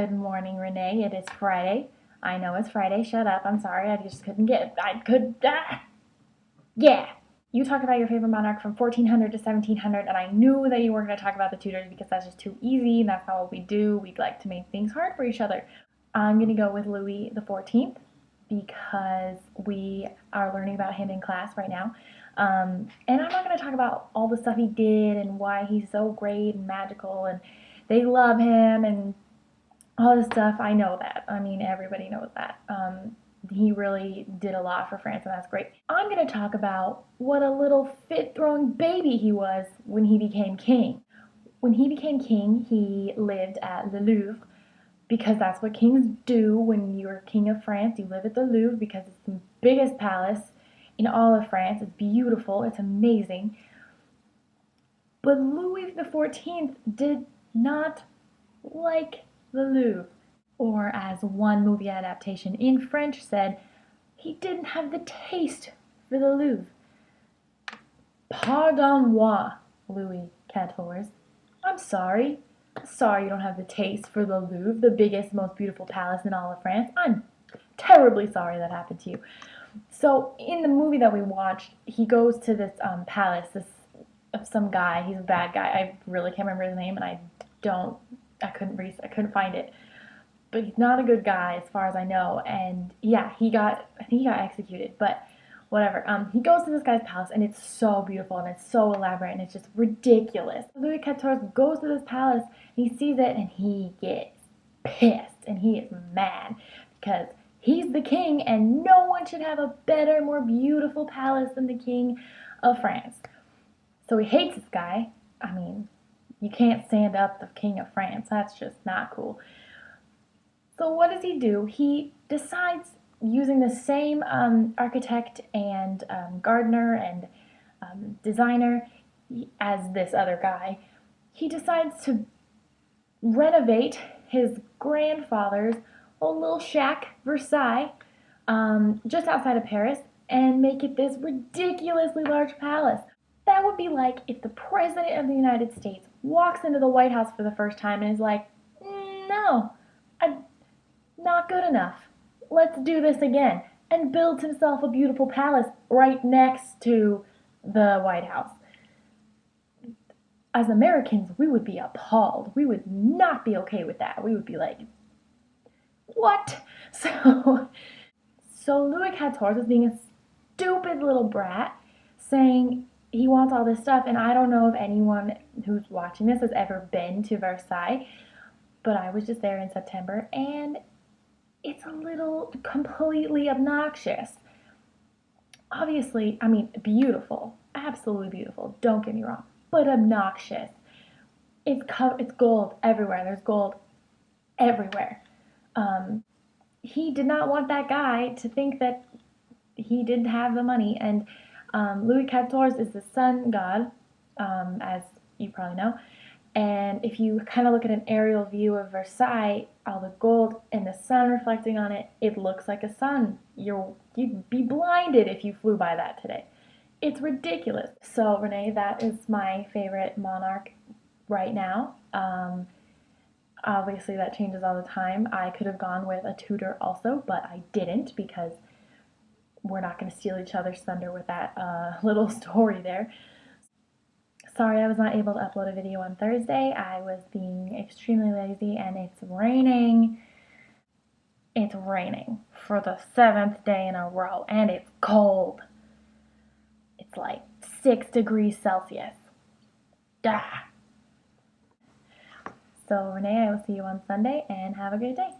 Good morning, Renee. It is Friday. I know it's Friday. Shut up. I'm sorry. Yeah. You talked about your favorite monarch from 1400 to 1700, and I knew that you weren't going to talk about the Tudors because that's just too easy, and that's not what we do. We like to make things hard for each other. I'm going to go with Louis the 14th because we are learning about him in class right now. And I'm not going to talk about all the stuff he did and why he's so great and magical and they love him and all this stuff. I know that. I mean, everybody knows that. He really did a lot for France, and that's great. I'm going to talk about what a little fit-throwing baby he was when he became king. When he became king, he lived at the Louvre, because that's what kings do when you're king of France. You live at the Louvre because it's the biggest palace in all of France. It's beautiful. It's amazing. But Louis XIV did not like the Louvre. Or as one movie adaptation in French said, he didn't have the taste for the Louvre. Pardon-moi, Louis XIV. I'm sorry. Sorry you don't have the taste for the Louvre, the biggest, most beautiful palace in all of France. I'm terribly sorry that happened to you. So in the movie that we watched, he goes to this palace, of some guy. He's a bad guy. I really can't remember his name, and I couldn't find it. But he's not a good guy as far as I know, and yeah, I think he got executed, but whatever. He goes to this guy's palace, and it's so beautiful, and it's so elaborate, and it's just ridiculous. Louis XIV goes to this palace, and he sees it, and he gets pissed, and he is mad, because he's the king, and no one should have a better, more beautiful palace than the king of France. So he hates this guy. I mean, you can't stand up the king of France. That's just not cool. So what does he do? He decides, using the same architect and gardener and designer as this other guy, he decides to renovate his grandfather's old little shack, Versailles, just outside of Paris, and make it this ridiculously large palace. That would be like if the President of the United States walks into the White House for the first time and is like, no, not good enough. Let's do this again. And builds himself a beautiful palace right next to the White House. As Americans, we would be appalled. We would not be okay with that. We would be like, what? So Louis XIV is being a stupid little brat, saying he wants all this stuff, and I don't know if anyone who's watching this has ever been to Versailles, but I was just there in September, and it's a little completely obnoxious. Obviously, I mean, beautiful, absolutely beautiful, don't get me wrong, but obnoxious. It's gold everywhere. There's gold everywhere. He did not want that guy to think that he didn't have the money, and Louis XIV is the sun god, as you probably know. And if you kind of look at an aerial view of Versailles, all the gold and the sun reflecting on it, it looks like a sun. You'd be blinded if you flew by that today. It's ridiculous. So Renee, that is my favorite monarch right now. Obviously that changes all the time. I could have gone with a Tudor also, but I didn't because we're not going to steal each other's thunder with that little story there. Sorry I was not able to upload a video on Thursday. I was being extremely lazy, and it's raining. It's raining for the 7th day in a row, and it's cold. It's like 6 degrees Celsius. Duh. So Renee, I will see you on Sunday, and have a good day.